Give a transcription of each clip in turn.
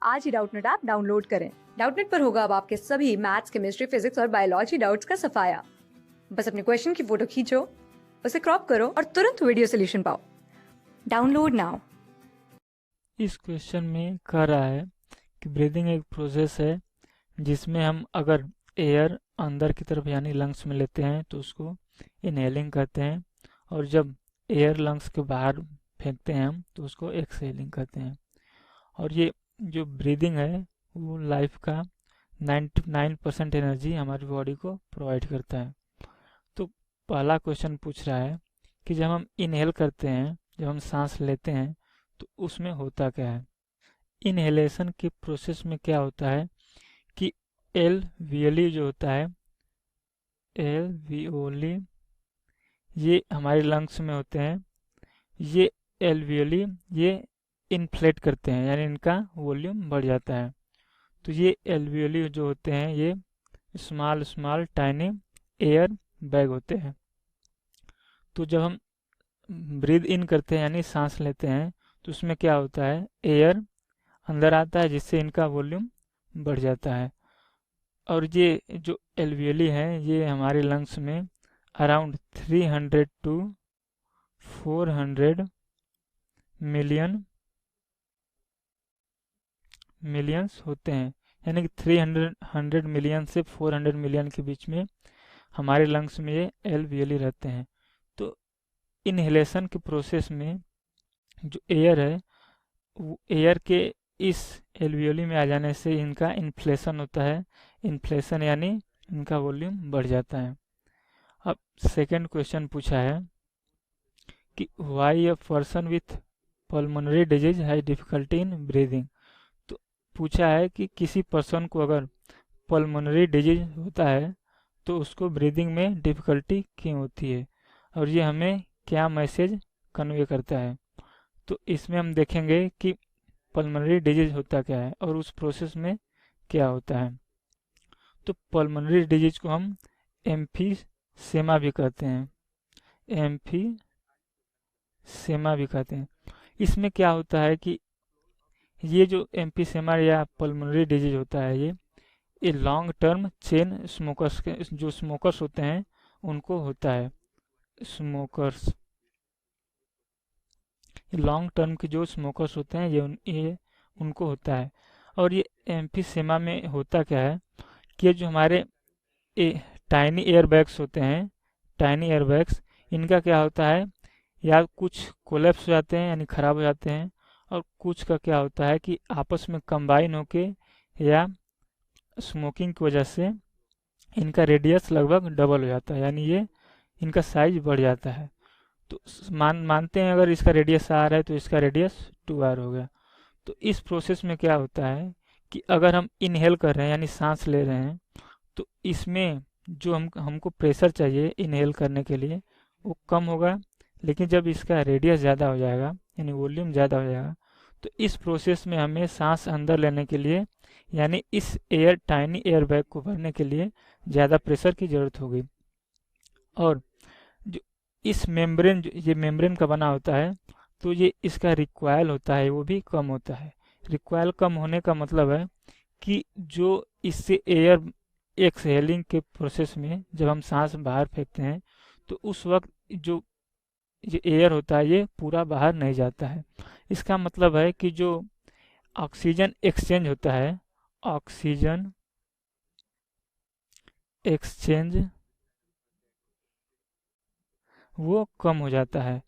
आज ही Doubtnut app download करें। Doubtnut पर होगा अब आपके सभी मैथ्स, केमिस्ट्री, फिजिक्स और बायोलॉजी डाउट्स का सफाया। बस अपने क्वेश्चन की फोटो खींचो, उसे क्रॉप करो और तुरंत वीडियो सोल्यूशन पाओ। Download now. इस क्वेश्चन में कह रहा है कि ब्रीदिंग एक प्रोसेस है जिसमें हम अगर एयर अंदर की तरफ यानी लंग्स में लेते हैं तो उसको इनहेलिंग कहते हैं, और जब एयर लंग्स के बाहर फेंकते हैं हम तो उसको एक्सहेलिंग कहते हैं। और ये जो ब्रीदिंग है वो लाइफ का 99% एनर्जी हमारी बॉडी को प्रोवाइड करता है। तो पहला क्वेश्चन पूछ रहा है कि जब हम इनहेल करते हैं, जब हम सांस लेते हैं तो उसमें होता क्या है। इनहेलेशन के प्रोसेस में क्या होता है कि एल्वियोली जो होता है, एल्वियोली ये हमारे लंग्स में होते हैं। ये एल्वियोली ये इन्फ्लेट करते हैं यानी इनका वॉल्यूम बढ़ जाता है। तो ये एल्वियोली जो होते हैं ये small small tiny air bag होते हैं। तो जब हम ब्रीद इन करते हैं यानी सांस लेते हैं तो उसमें क्या होता है, एयर अंदर आता है जिससे इनका वॉल्यूम बढ़ जाता है। और ये जो एल्वियोली हैं ये हमारे लंग्स में अराउंड 300 टू 400 मिलियंस होते हैं, यानी कि 300 मिलियन से 400 मिलियन के बीच में हमारे लंग्स में ये एल्वियोली रहते हैं। तो इनहेलेशन के प्रोसेस में जो एयर है वो एयर के इस एल्वियोली में आ जाने से इनका इन्फ्लेशन होता है। इन्फ्लेशन यानी इनका वॉल्यूम बढ़ जाता है। अब सेकंड क्वेश्चन पूछा है कि why a person with pulmonary disease has difficulty in breathing. तो पूछा है कि किसी पर्सन को अगर पल्मोनरी डिजीज होता है तो उसको ब्रीदिंग में डिफिकल्टी क्यों होती है, और ये हमें क्या मैसेज कन्वे करता है। तो इसमें हम देखेंगे कि पल्मोनरी डिजीज होता क्या है और उस प्रोसेस में क्या होता है। तो पल्मोनरी डिजीज को हम एम्फीसेमा भी कहते हैं, एम्फीसेमा भी कहते हैं। इसमें क्या होता है कि ये जो एम्फीसेमा या पल्मोनरी डिजीज होता है ये लॉन्ग टर्म चेन स्मोकर्स के जो स्मोकर्स होते हैं उनको होता है। स्मोकर्स, लॉन्ग टर्म के जो स्मोकर्स होते हैं ये उनको होता है। और ये एम्फीसेमा में होता क्या है कि ये जो हमारे टाइनी एयर बैग्स होते हैं, टाइनी एयर बैग्स, इनका क्या होता है, या कुछ कोलैप्स हो जाते हैं यानी खराब हो जाते हैं, और कुछ का क्या होता है कि आपस में कंबाइन होके या स्मोकिंग की वजह से इनका रेडियस लगभग डबल हो जाता है, यानी ये इनका साइज बढ़ जाता है। तो मानते हैं अगर इसका रेडियस आर है तो इसका रेडियस 2r हो गया। तो इस प्रोसेस में क्या होता है कि अगर हम इनहेल कर रहे हैं यानी सांस ले रहे हैं तो इसमें जो हमको प्रेशर चाहिए इनहेल करने के लिए वो कम होगा, लेकिन जब इसका रेडियस ज़्यादा हो जाएगा यानी वॉल्यूम ज़्यादा हो जाएगा तो इस प्रोसेस में हमें सांस अंदर लेने के लिए यानी इस टाइनी एयर बैग को भरने के लिए ज़्यादा प्रेशर की ज़रूरत होगी। और जो इस मेम्ब्रेन, जो ये मेम्ब्रेन का बना होता है तो ये इसका रिक्वायल होता है वो भी कम होता है। रिक्वायल कम होने का मतलब है कि जो इससे एयर एक्सहेलिंग के प्रोसेस में जब हम सांस बाहर फेंकते हैं तो उस वक्त जो ये एयर होता है ये पूरा बाहर नहीं जाता है। इसका मतलब है कि जो ऑक्सीजन एक्सचेंज होता है, ऑक्सीजन एक्सचेंज वो कम हो जाता है।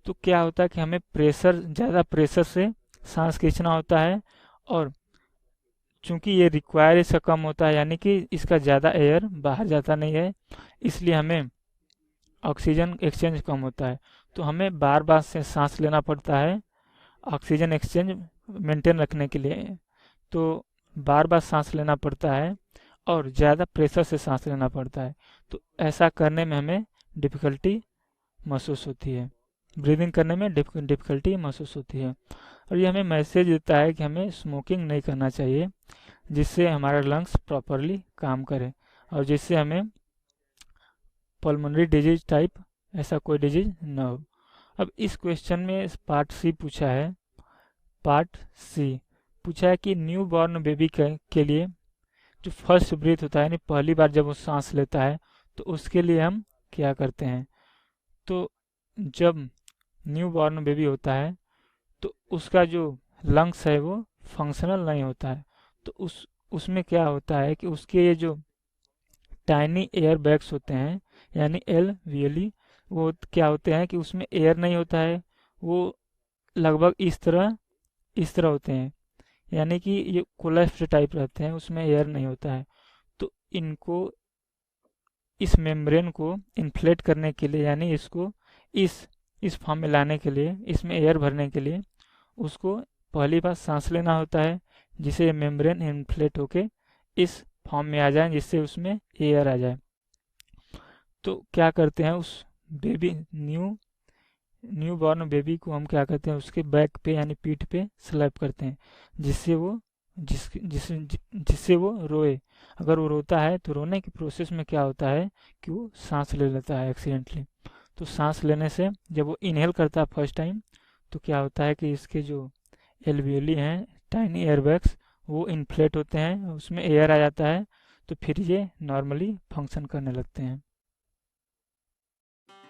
तो क्या होता है कि हमें ज़्यादा प्रेशर से सांस खींचना होता है, और चूंकि ये रिक्वायर इसका कम होता है यानी कि इसका ज़्यादा एयर बाहर जाता नहीं है, इसलिए हमें ऑक्सीजन एक्सचेंज कम होता है। तो हमें बार बार से सांस लेना पड़ता है ऑक्सीजन एक्सचेंज मेंटेन रखने के लिए। तो बार बार सांस लेना पड़ता है और ज़्यादा प्रेशर से सांस लेना पड़ता है। तो ऐसा करने में हमें डिफ़िकल्टी महसूस होती है, ब्रीदिंग करने में डिफ़िकल्टी महसूस होती है। और ये हमें मैसेज देता है कि हमें स्मोकिंग नहीं करना चाहिए, जिससे हमारा लंग्स प्रॉपरली काम करे और जिससे हमें पल्मोनरी डिजीज टाइप ऐसा कोई डिजीज न हो। अब इस क्वेश्चन में पार्ट सी पूछा है, पार्ट सी। पूछा है कि न्यू बॉर्न बेबी के लिए जो फर्स्ट ब्रीथ होता है, यानी पहली बार जब वो सांस लेता है, तो उसके लिए हम क्या करते हैं। तो जब न्यू बॉर्न बेबी होता है तो उसका जो लंग्स है वो फंक्शनल नहीं होता है। तो उसमें क्या होता है कि उसके ये जो टाइनी एयर बैग्स होते हैं, यानी एलवीएली, वो क्या होते हैं कि उसमें एयर नहीं होता है। वो लगभग इस तरह होते हैं, यानी कि ये कोलेप्स्ड टाइप रहते हैं, उसमें एयर नहीं होता है। तो इनको, इस मेम्ब्रेन को इन्फ्लेट करने के लिए, यानी इसको इस फॉर्म में लाने के लिए, इसमें एयर भरने के लिए उसको पहली बार सांस लेना होता है, जिससे मेम्ब्रेन इन्फ्लेट होके इस फॉर्म में आ जाए, जिससे उसमें एयर आ जाए। तो क्या करते हैं, उस बेबी न्यू बॉर्न बेबी को हम क्या करते हैं, उसके बैक पे यानी पीठ पे स्लैप करते हैं, जिससे वो जिससे वो रोए। अगर वो रोता है तो रोने के प्रोसेस में क्या होता है कि वो सांस ले लेता है एक्सीडेंटली। तो सांस लेने से जब वो इनहेल करता है फर्स्ट टाइम, तो क्या होता है कि इसके जो एल्वियोली हैं, टाइनी एयरबैग्स, वो इन्फ्लेट होते हैं, उसमें एयर आ जाता है, तो फिर ये नॉर्मली फंक्शन करने लगते हैं।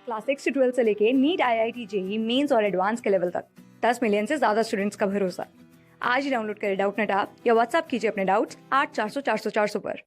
क्लास 6 से 12 से लेके नीट, IIT, जेई मेंस और एडवांस के लेवल तक 10 मिलियन से ज्यादा स्टूडेंट्स का भरोसा। आज ही डाउनलोड करें डाउटनेट ऐप या व्हाट्सएप कीजिए अपने डाउट्स 8400 400 400 पर।